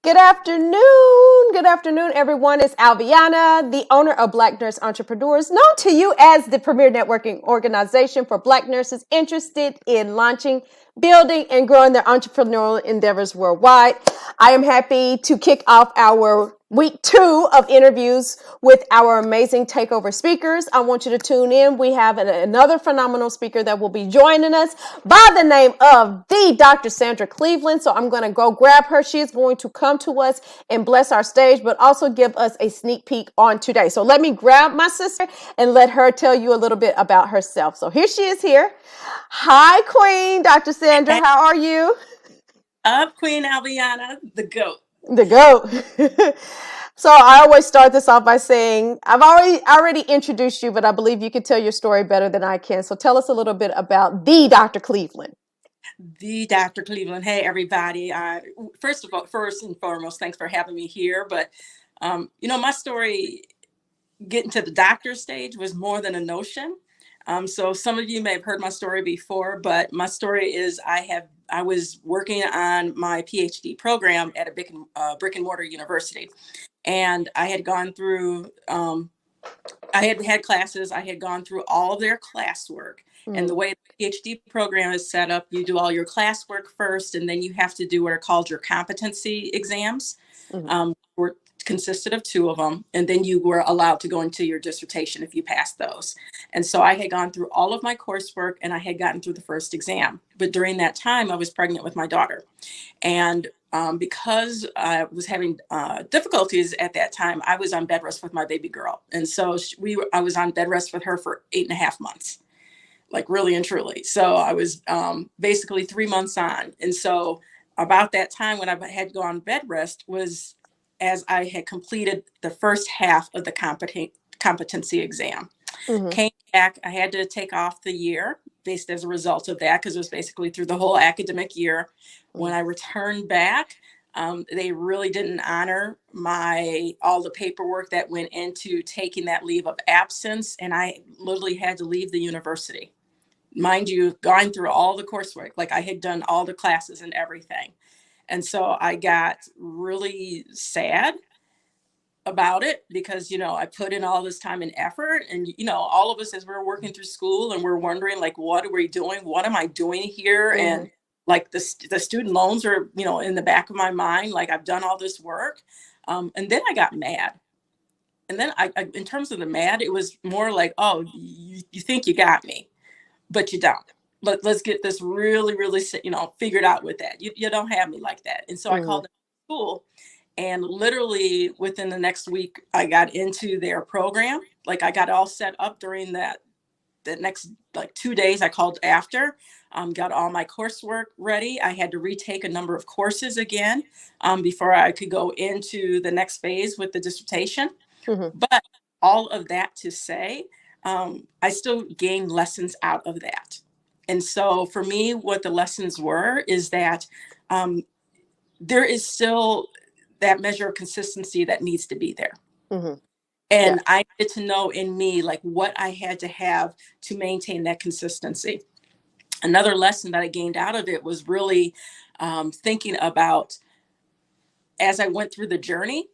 Good afternoon. Good afternoon, everyone. It's Alviana, the owner of Black Nurse Entrepreneurs, known to you as the premier networking organization for Black nurses interested in launching, building, and growing their entrepreneurial endeavors worldwide. I am happy to kick off our week 2 of interviews with our amazing takeover speakers. I want you to tune in. We have another phenomenal speaker that will be joining us by the name of the Dr. Sandra Cleveland. So I'm going to go grab her. She is going to come to us and bless our stage, but also give us a sneak peek on today. So let me grab my sister and let her tell you a little bit about herself. So here she is here. Hi, Queen Dr. Sandra. How are you? Up, Queen Alviana, the GOAT. The GOAT. So I always start this off by saying, I've already introduced you, but I believe you can tell your story better than I can. So tell us a little bit about the Dr. Cleveland. The Dr. Cleveland. Hey, everybody. First and foremost, thanks for having me here. But, my story getting to the doctor stage was more than a notion. So some of you may have heard my story before, but my story is I was working on my PhD program at a brick and mortar university. And I had gone through, I had classes, I had gone through all their classwork. And the way the PhD program is set up, you do all your classwork first, and then you have to do what are called your competency exams. Consisted of 2 of them, and then you were allowed to go into your dissertation if you passed those. And so I had gone through all of my coursework, and I had gotten through the first exam. But during that time, I was pregnant with my daughter. And because I was having difficulties at that time, I was on bed rest with my baby girl. And so I was on bed rest with her for 8.5 months, like really and truly. So I was basically 3 months on. And so about that time when I had gone bed rest was as I had completed the first half of the competency exam. Came back, I had to take off the year based as a result of that, because it was basically through the whole academic year. When I returned back, they really didn't honor all the paperwork that went into taking that leave of absence. And I literally had to leave the university. Mind you, going through all the coursework, like I had done all the classes and everything. And so I got really sad about it because, I put in all this time and effort, and, all of us as we're working through school and we're wondering, like, what are we doing? What am I doing here? And like the student loans are, in the back of my mind, like I've done all this work. And then I got mad. And then I in terms of the mad, it was more like, oh, you think you got me, but you don't. Let's get this really, really, figured out with that. You don't have me like that. And so I called school, and literally within the next week, I got into their program. Like I got all set up during the next 2 days. I called after, got all my coursework ready. I had to retake a number of courses again before I could go into the next phase with the dissertation. But all of that to say, I still gained lessons out of that. And so for me, what the lessons were is that there is still that measure of consistency that needs to be there. And I get to know in me, like what I had to have to maintain that consistency. Another lesson that I gained out of it was really thinking about, as I went through the journey,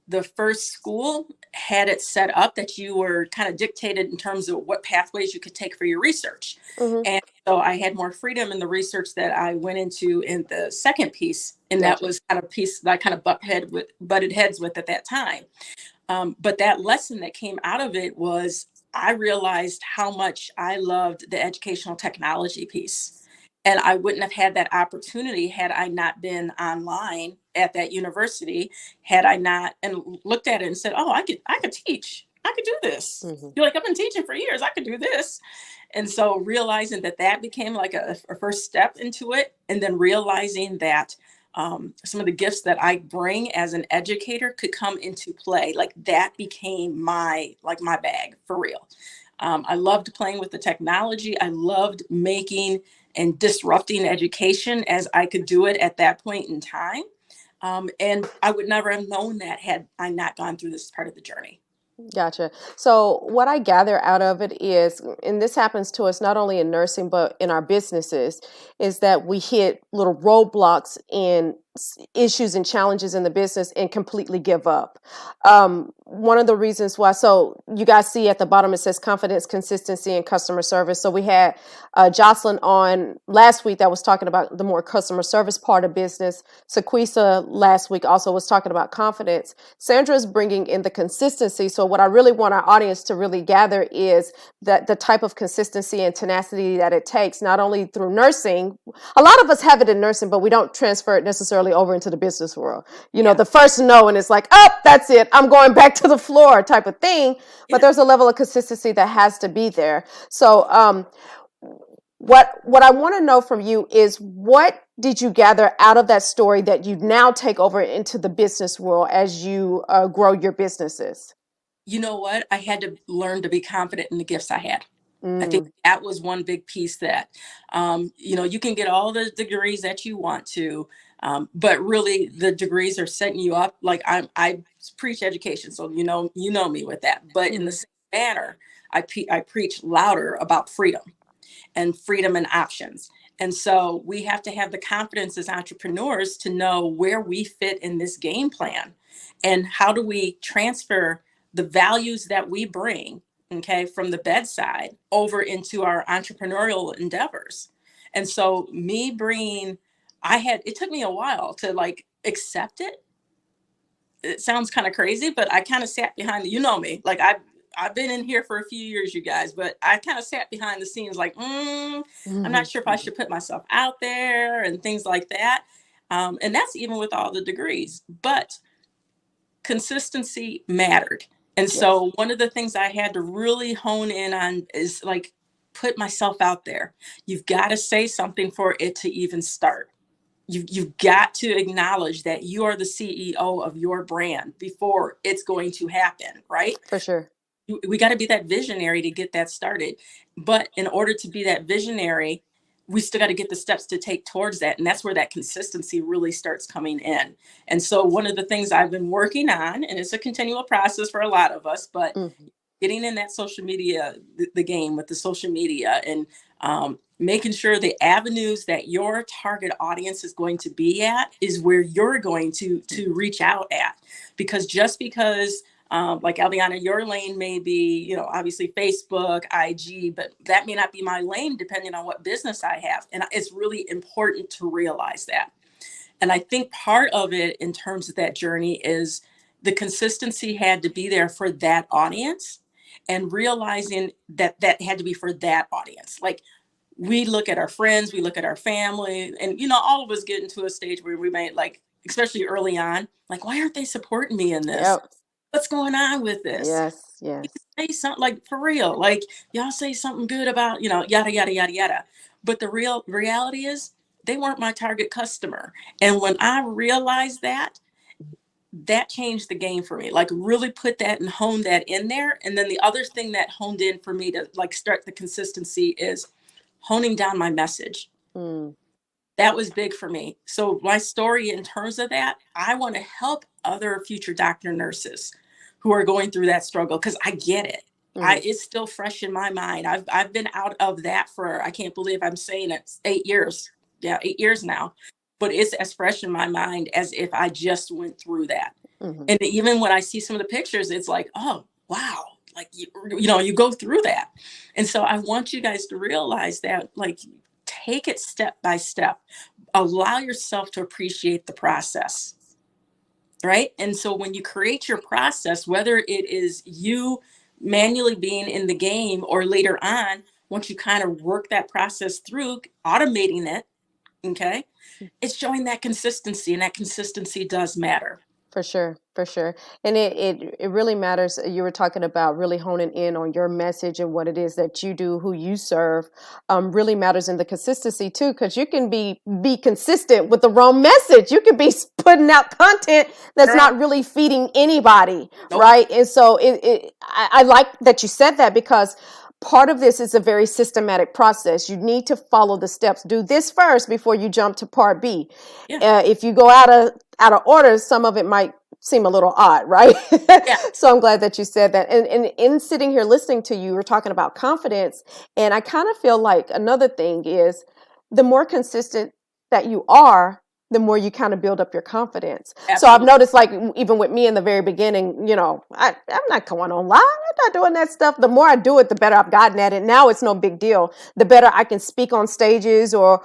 the first school had it set up that you were kind of dictated in terms of what pathways you could take for your research. And so I had more freedom in the research that I went into in the second piece. And that was kind of a piece that I kind of butted heads with at that time. But that lesson that came out of it was I realized how much I loved the educational technology piece. And I wouldn't have had that opportunity had I not been online at that university, had I not and looked at it and said, oh, I could teach. I could do this. You're like, I've been teaching for years. I could do this. And so realizing that became like a first step into it. And then realizing that some of the gifts that I bring as an educator could come into play. Like that became my bag for real. I loved playing with the technology. I loved making and disrupting education as I could do it at that point in time. And I would never have known that had I not gone through this part of the journey. Gotcha. So what I gather out of it is, and this happens to us not only in nursing, but in our businesses, is that we hit little roadblocks in issues and challenges in the business and completely give up. One of the reasons why, so you guys see at the bottom, it says confidence, consistency, and customer service. So we had Jocelyn on last week that was talking about the more customer service part of business. Sequisa last week also was talking about confidence. Sandra's bringing in the consistency. So what I really want our audience to really gather is that the type of consistency and tenacity that it takes, not only through nursing. A lot of us have it in nursing, but we don't transfer it necessarily over into the business world. You know, the first no, and it's like, oh, that's it, I'm going back to the floor type of thing. But there's a level of consistency that has to be there. So what I want to know from you is, what did you gather out of that story that you now take over into the business world as you grow your businesses? You know what? I had to learn to be confident in the gifts I had. I think that was one big piece that, you can get all the degrees that you want to, but really the degrees are setting you up. Like I preach education, so you know me with that. But in the same manner, I preach louder about freedom and options. And so we have to have the confidence as entrepreneurs to know where we fit in this game plan, and how do we transfer the values that we bring, okay, from the bedside over into our entrepreneurial endeavors. And so it took me a while to like accept it. It sounds kind of crazy, but I kind of sat behind me. Like I've been in here for a few years, you guys, but I kind of sat behind the scenes like, I'm not sure if I should put myself out there and things like that. And that's even with all the degrees, but consistency mattered. And so one of the things I had to really hone in on is like, put myself out there. You've got to say something for it to even start. You've got to acknowledge that you are the CEO of your brand before it's going to happen, right? For sure. We got to be that visionary to get that started. But in order to be that visionary, we still got to get the steps to take towards that. And that's where that consistency really starts coming in. And so one of the things I've been working on, and it's a continual process for a lot of us, but getting in that social media, the game with the social media, and making sure the avenues that your target audience is going to be at is where you're going to reach out at. Because just because like Albiana, your lane may be, obviously Facebook, IG, but that may not be my lane depending on what business I have. And it's really important to realize that. And I think part of it in terms of that journey is the consistency had to be there for that audience, and realizing that had to be for that audience. Like, we look at our friends, we look at our family, and, all of us get into a stage where we may, like, especially early on, like, why aren't they supporting me in this? Yep. What's going on with this? Yes. Say something, like, for real, like, y'all say something good about, yada, yada, yada, yada. But the reality is they weren't my target customer. And when I realized that changed the game for me, like really put that and hone that in there. And then the other thing that honed in for me to like start the consistency is honing down my message. That was big for me. So my story in terms of that, I want to help other future doctor nurses who are going through that struggle, because I get it. It's still fresh in my mind. I've been out of that for, I can't believe I'm saying it, 8 years. Yeah, 8 years now. But it's as fresh in my mind as if I just went through that. And even when I see some of the pictures, it's like, oh, wow. Like, you go through that. And so I want you guys to realize that, like, take it step by step. Allow yourself to appreciate the process, right? And so when you create your process, whether it is you manually being in the game or later on, once you kind of work that process through, automating it, okay, it's showing that consistency, and that consistency does matter. For sure. And it really matters. You were talking about really honing in on your message and what it is that you do, who you serve, really matters in the consistency too, because you can be consistent with the wrong message. You can be putting out content that's not really feeding anybody, right? And so I like that you said that, because part of this is a very systematic process. You need to follow the steps. Do this first before you jump to part B. If you go out of order, some of it might seem a little odd, right? So I'm glad that you said that. And in sitting here listening to you, we're talking about confidence. And I kind of feel like another thing is, the more consistent that you are, the more you kind of build up your confidence. So I've Absolutely. noticed, like, even with me in the very beginning, I'm not going online. I'm not doing that stuff. The more I do it, the better I've gotten at it. Now it's no big deal. The better I can speak on stages or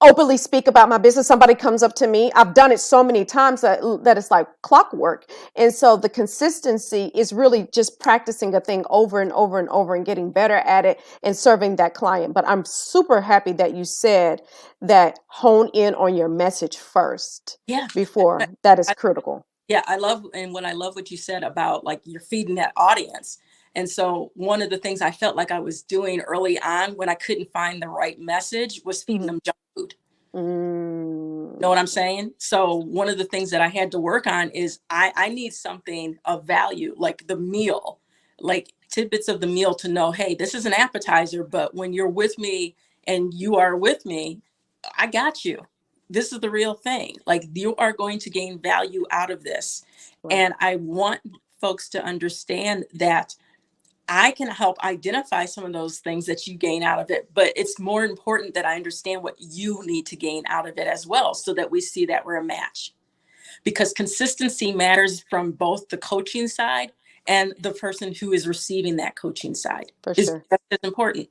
openly speak about my business. Somebody comes up to me. I've done it so many times that it's like clockwork. And so the consistency is really just practicing a thing over and over and over and getting better at it and serving that client. But I'm super happy that you said that hone in on your message first Yeah. before. That is I, critical. yeah, I love, and when I love what you said about like you're feeding that audience. And so one of the things I felt like I was doing early on when I couldn't find the right message was feeding them junk food. Know what I'm saying? So one of the things that I had to work on is I need something of value, like the meal, like tidbits of the meal to know, hey, this is an appetizer, but when you're with me and you are with me, I got you. This is the real thing. Like you are going to gain value out of this. Right. And I want folks to understand that I can help identify some of those things that you gain out of it, but it's more important that I understand what you need to gain out of it as well, so that we see that we're a match. Because consistency matters from both the coaching side and the person who is receiving that coaching side. For Is sure. just as important.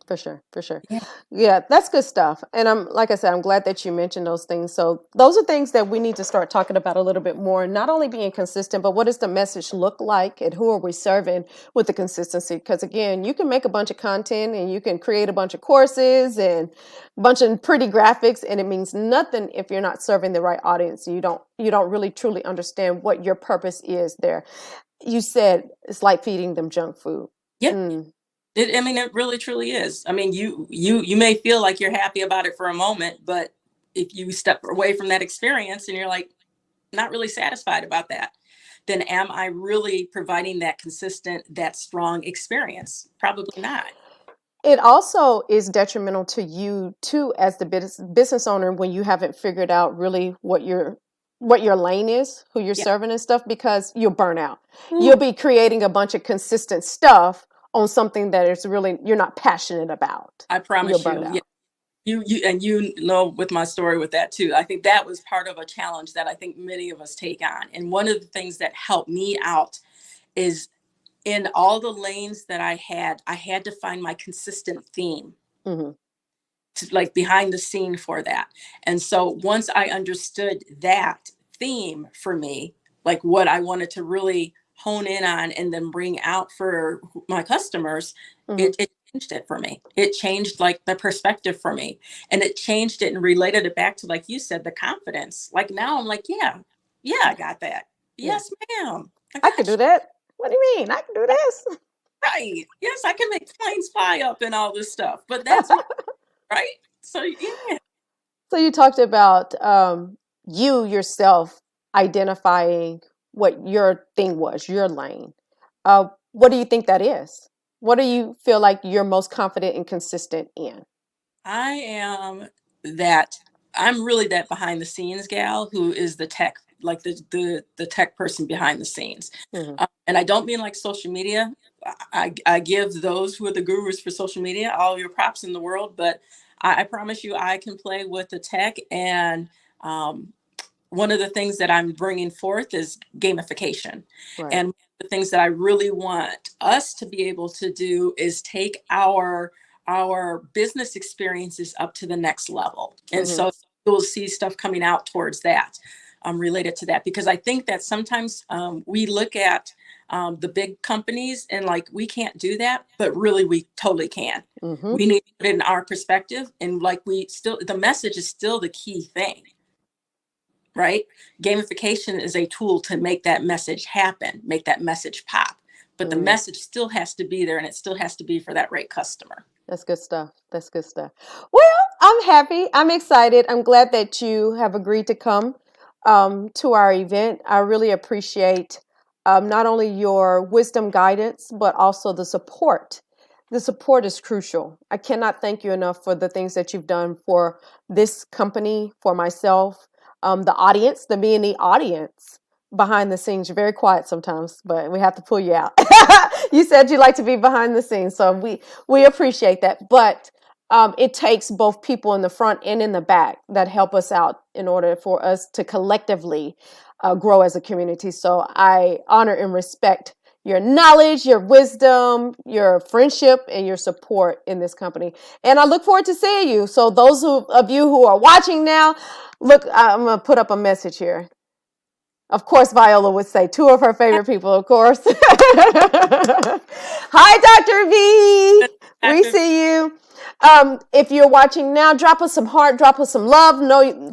For sure. For sure. Yeah. Yeah, that's good stuff. And like I said, I'm glad that you mentioned those things. So those are things that we need to start talking about a little bit more, not only being consistent, but what does the message look like and who are we serving with the consistency? Because again, you can make a bunch of content and you can create a bunch of courses and a bunch of pretty graphics, and it means nothing if you're not serving the right audience. You don't really truly understand what your purpose is there. You said it's like feeding them junk food. Yeah. Mm. I mean, it really truly is. I mean, you may feel like you're happy about it for a moment, but if you step away from that experience and you're like not really satisfied about that, then am I really providing that consistent, that strong experience? Probably not. It also is detrimental to you too, as the business owner, when you haven't figured out really what your lane is, who you're Yeah. serving and stuff, because you'll burn out. Ooh. You'll be creating a bunch of consistent stuff on something that is really you're not passionate about. I You'll promise burn you. out. Yeah. You and you know with my story with that too. I think that was part of a challenge that I think many of us take on. And one of the things that helped me out is in all the lanes that I had to find my consistent theme. Mm-hmm. To, like behind the scene for that. And so once I understood that theme for me, like what I wanted to really hone in on and then bring out for my customers, Mm-hmm. it changed it for me. It changed like the perspective for me. And it changed it and related it back to, like you said, the confidence. Like now I'm like, yeah, I got that. Yeah. Yes, ma'am. I could do that. What do you mean? I can do this. Right. Yes, I can make planes fly up and all this stuff. But that's right. So yeah. So you talked about you yourself identifying what your thing was, your lane. What do you think that is? What do you feel like you're most confident and consistent in? I am that I'm really that behind the scenes gal who is the tech, like the tech person behind the scenes. Mm-hmm. And I don't mean like social media. I give those who are the gurus for social media all your props in the world, but I promise you I can play with the tech. And one of the things that I'm bringing forth is gamification. Right. And the things that I really want us to be able to do is take our business experiences up to the next level. And Mm-hmm. so you'll see stuff coming out towards that, related to that, because I think that sometimes we look at the big companies and like, we can't do that, but really we totally can. Mm-hmm. We need to put it in our perspective. And like the message is still the key thing. Right? Gamification is a tool to make that message happen, make that message pop. But the message still has to be there, and it still has to be for that right customer. That's good stuff. That's good stuff. Well, I'm happy. I'm excited. I'm glad that you have agreed to come to our event. I really appreciate not only your wisdom guidance, but also the support. The support is crucial. I cannot thank you enough for the things that you've done for this company, for myself, the audience, being the audience behind the scenes. You're very quiet sometimes, but we have to pull you out. You said you like to be behind the scenes, so we appreciate that. But it takes both people in the front and in the back that help us out in order for us to collectively grow as a community. So I honor and respect your knowledge, your wisdom, your friendship, and your support in this company. And I look forward to seeing you. So those of you who are watching now, look, I'm going to put up a message here. Of course, Viola would say two of her favorite people, of course. Hi, Dr. V. We see you. If you're watching now, drop us some heart, drop us some love,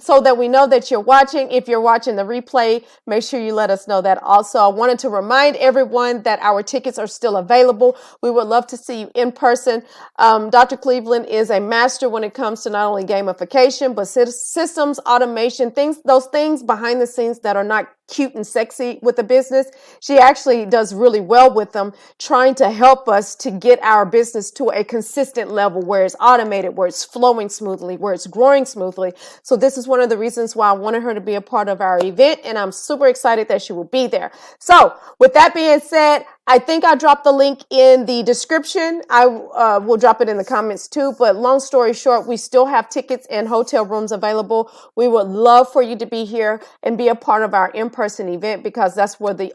so that we know that you're watching. If you're watching the replay, make sure you let us know that also. I wanted to remind everyone that our tickets are still available. We would love to see you in person. Dr. Cleveland is a master when it comes to not only gamification, but systems, automation, those things behind the scenes that are not cute and sexy with the business. She actually does really well with them, trying to help us to get our business to a consistent level where it's automated, where it's flowing smoothly, where it's growing smoothly. So this is one of the reasons why I wanted her to be a part of our event, and I'm super excited that she will be there. So with that being said, I think I dropped the link in the description. I will drop it in the comments too. But long story short, we still have tickets and hotel rooms available. We would love for you to be here and be a part of our in-person event, because that's where the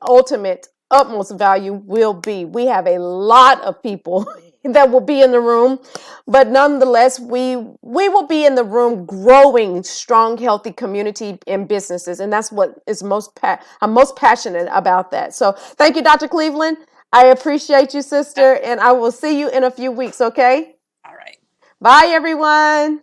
utmost value will be. We have a lot of people that will be in the room, but nonetheless, we will be in the room growing strong, healthy community and businesses. And that's what is I'm most passionate about that. So thank you, Dr. Cleveland. I appreciate you, sister. And I will see you in a few weeks. Okay. All right. Bye, everyone.